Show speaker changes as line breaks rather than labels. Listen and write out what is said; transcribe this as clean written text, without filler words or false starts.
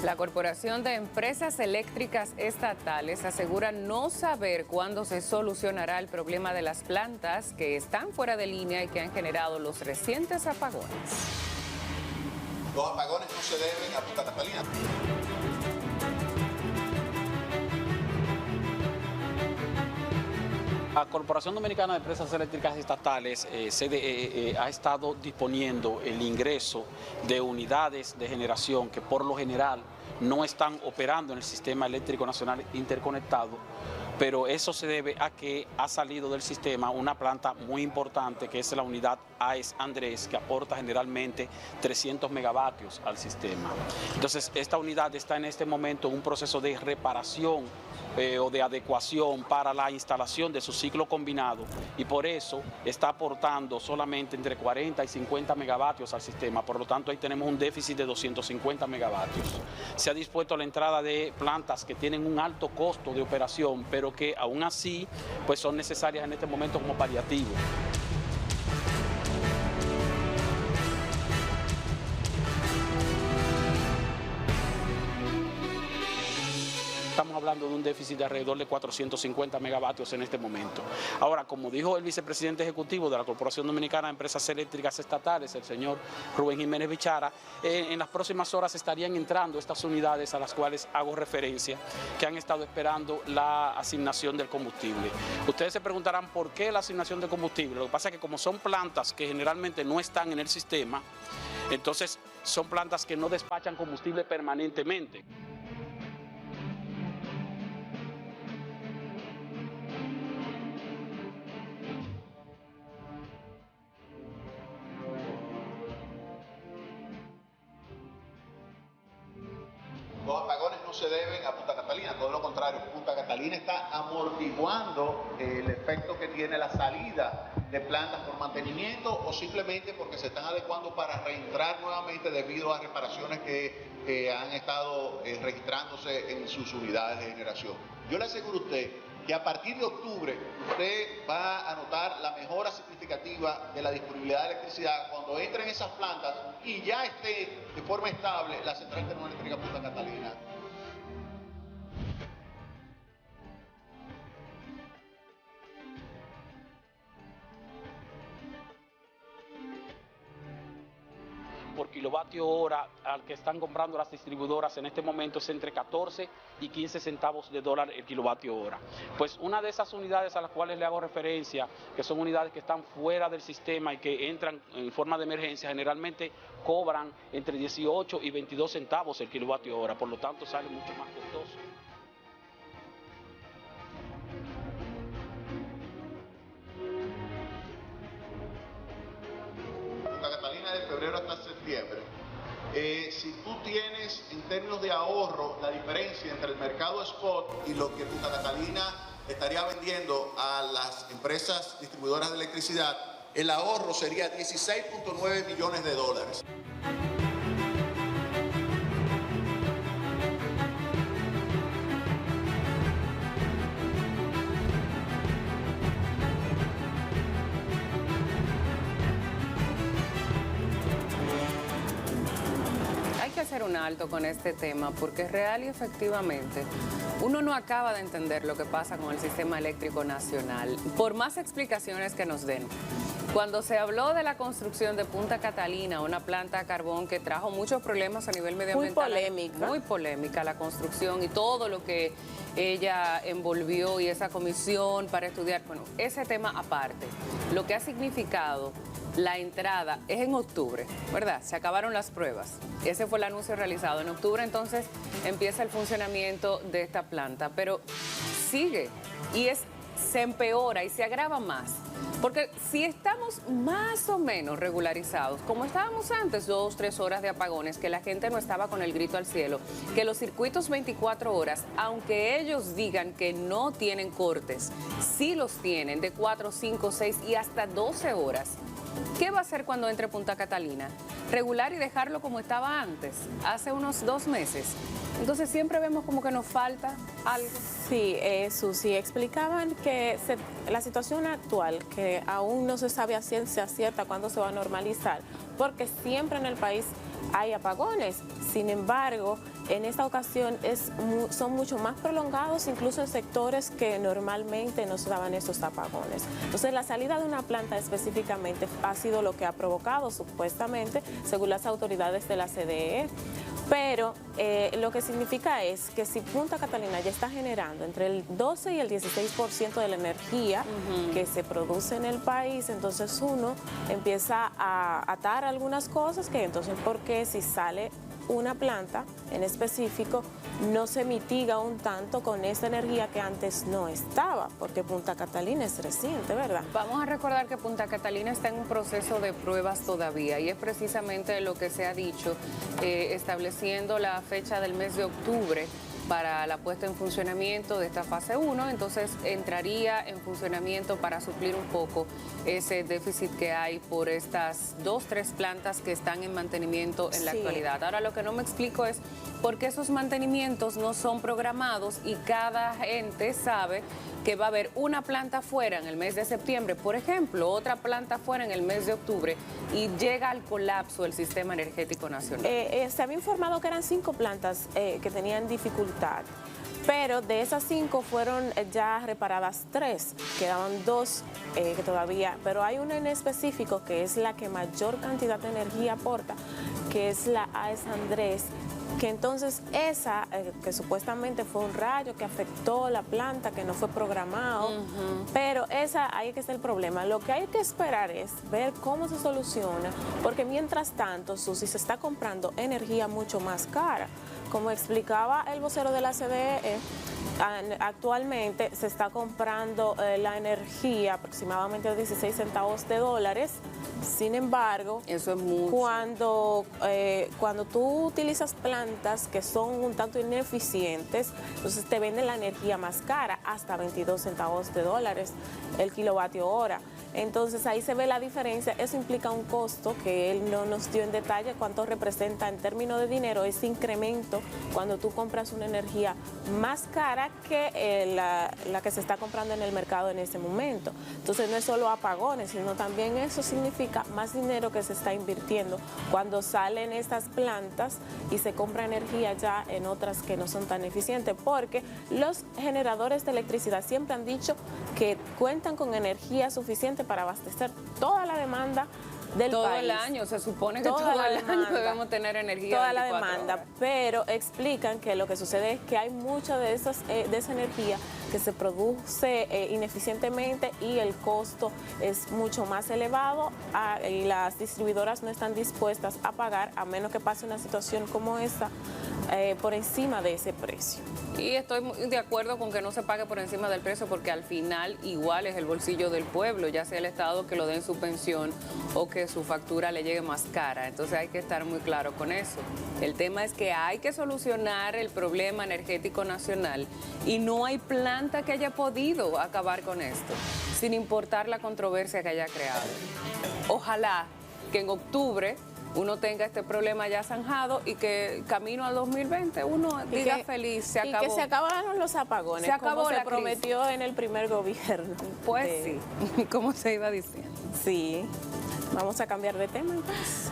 La Corporación de Empresas Eléctricas Estatales asegura no saber cuándo se solucionará el problema de las plantas que están fuera de línea y que han generado los recientes apagones.
Los apagones no se deben a Punta Catalina.
La Corporación Dominicana de Empresas Eléctricas Estatales ha estado disponiendo el ingreso de unidades de generación que por lo general no están operando en el Sistema Eléctrico Nacional Interconectado, pero eso se debe a que ha salido del sistema una planta muy importante que es la unidad AES Andrés, que aporta generalmente 300 megavatios al sistema. Entonces, esta unidad está en este momento en un proceso de reparación o de adecuación para la instalación de su ciclo combinado y por eso está aportando solamente entre 40 y 50 megavatios al sistema, por lo tanto ahí tenemos un déficit de 250 megavatios. Se ha dispuesto la entrada de plantas que tienen un alto costo de operación, pero que aún así pues son necesarias en este momento como paliativo. Estamos hablando de un déficit de alrededor de 450 megavatios en este momento. Ahora, como dijo el vicepresidente ejecutivo de la Corporación Dominicana de Empresas Eléctricas Estatales, el señor Rubén Jiménez Bichara, en las próximas horas estarían entrando estas unidades a las cuales hago referencia, que han estado esperando la asignación del combustible. Ustedes se preguntarán por qué la asignación de combustible. Lo que pasa es que como son plantas que generalmente no están en el sistema, entonces son plantas que no despachan combustible permanentemente.
Los apagones no se deben a Punta Catalina, todo lo contrario, Punta Catalina está amortiguando el efecto que tiene la salida de plantas por mantenimiento o simplemente porque se están adecuando para reentrar nuevamente debido a reparaciones que han estado registrándose en sus unidades de generación. Yo le aseguro a usted que a partir de octubre usted va a notar la mejora significativa de la disponibilidad de electricidad cuando entren esas plantas y ya esté de forma estable la central termoeléctrica Punta Catalina.
Por kilovatio hora al que están comprando las distribuidoras en este momento es entre 14 y 15 centavos de dólar el kilovatio hora. Pues una de esas unidades a las cuales le hago referencia, que son unidades que están fuera del sistema y que entran en forma de emergencia, generalmente cobran entre 18 y 22 centavos el kilovatio hora, por lo tanto sale mucho más costoso.
Punta Catalina de febrero hasta septiembre. Si tú tienes en términos de ahorro la diferencia entre el mercado spot y lo que Punta Catalina estaría vendiendo a las empresas distribuidoras de electricidad, el ahorro sería 16.9 millones de dólares.
Hacer un alto con este tema porque real y efectivamente uno no acaba de entender lo que pasa con el sistema eléctrico nacional, por más explicaciones que nos den. Cuando se habló de la construcción de Punta Catalina, una planta de carbón que trajo muchos problemas a nivel medioambiental. Muy polémica la construcción y todo lo que ella envolvió y esa comisión para estudiar, bueno, ese tema aparte. Lo que ha significado la entrada es en octubre, ¿verdad? Se acabaron las pruebas. Ese fue el anuncio realizado. En octubre entonces empieza el funcionamiento de esta planta, pero sigue y se empeora y se agrava más. Porque si estamos más o menos regularizados, como estábamos antes, 2, 3 horas de apagones, que la gente no estaba con el grito al cielo, que los circuitos 24 horas, aunque ellos digan que no tienen cortes, sí los tienen de 4, 5, 6 y hasta 12 horas. ¿Qué va a hacer cuando entre Punta Catalina? Regular y dejarlo como estaba antes, hace unos 2 meses. Entonces siempre vemos como que nos falta algo.
Sí, Susi, explicaban que la situación actual, que aún no se sabe a ciencia cierta cuándo se va a normalizar, porque siempre en el país hay apagones. Sin embargo, en esta ocasión son mucho más prolongados, incluso en sectores que normalmente no se daban estos apagones. Entonces, la salida de una planta específicamente ha sido lo que ha provocado, supuestamente, según las autoridades de la CDE. Pero lo que significa es que si Punta Catalina ya está generando entre el 12 y el 16% de la energía que se produce en el país, entonces uno empieza a atar algunas cosas que entonces, ¿por qué si sale una planta en específico no se mitiga un tanto con esa energía que antes no estaba? Porque Punta Catalina es reciente, ¿verdad?
Vamos a recordar que Punta Catalina está en un proceso de pruebas todavía y es precisamente lo que se ha dicho, estableciendo la fecha del mes de octubre para la puesta en funcionamiento de esta fase 1, entonces entraría en funcionamiento para suplir un poco ese déficit que hay por estas 3 plantas que están en mantenimiento en la actualidad. Ahora, lo que no me explico es por qué esos mantenimientos no son programados y cada gente sabe que va a haber una planta fuera en el mes de septiembre, por ejemplo, otra planta fuera en el mes de octubre y llega al colapso del sistema energético nacional.
Se había informado que eran 5 plantas que tenían dificultad, pero de esas 5 fueron ya reparadas 3, quedaban 2 que todavía, pero hay una en específico que es la que mayor cantidad de energía aporta, que es la AES Andrés, que entonces esa, que supuestamente fue un rayo que afectó la planta, que no fue programado, pero esa, ahí que está el problema. Lo que hay que esperar es ver cómo se soluciona, porque mientras tanto, Susi, se está comprando energía mucho más cara. Como explicaba el vocero de la CDE, actualmente se está comprando la energía aproximadamente a 16 centavos de dólares. Sin embargo,
eso es mucho.
Cuando tú utilizas plantas que son un tanto ineficientes, entonces te venden la energía más cara, hasta 22 centavos de dólares el kilovatio hora. Entonces ahí se ve la diferencia. Eso implica un costo que él no nos dio en detalle cuánto representa en términos de dinero ese incremento cuando tú compras una energía más cara que la que se está comprando en el mercado en ese momento. Entonces no es solo apagones, sino también eso significa más dinero que se está invirtiendo cuando salen estas plantas y se compra energía ya en otras que no son tan eficientes, porque los generadores de electricidad siempre han dicho que cuentan con energía suficiente para abastecer toda la demanda del
todo
país.
el año, se supone que todo el año debemos tener energía.
Toda la demanda, horas. Pero explican que lo que sucede es que hay mucha de esa energía que se produce ineficientemente y el costo es mucho más elevado y las distribuidoras no están dispuestas a pagar, a menos que pase una situación como esa, por encima de ese precio.
Y estoy de acuerdo con que no se pague por encima del precio, porque al final igual es el bolsillo del pueblo, ya sea el Estado que lo dé en su pensión o que su factura le llegue más cara. Entonces hay que estar muy claro con eso. El tema es que hay que solucionar el problema energético nacional y no hay planta que haya podido acabar con esto, sin importar la controversia que haya creado. Ojalá que en octubre uno tenga este problema ya zanjado y que camino al 2020 uno diga feliz, se acabó.
Y que se acabaron los apagones,
se acabó,
como
la
se prometió en el primer gobierno.
Pues sí, como se iba diciendo.
Sí, vamos a cambiar de tema entonces.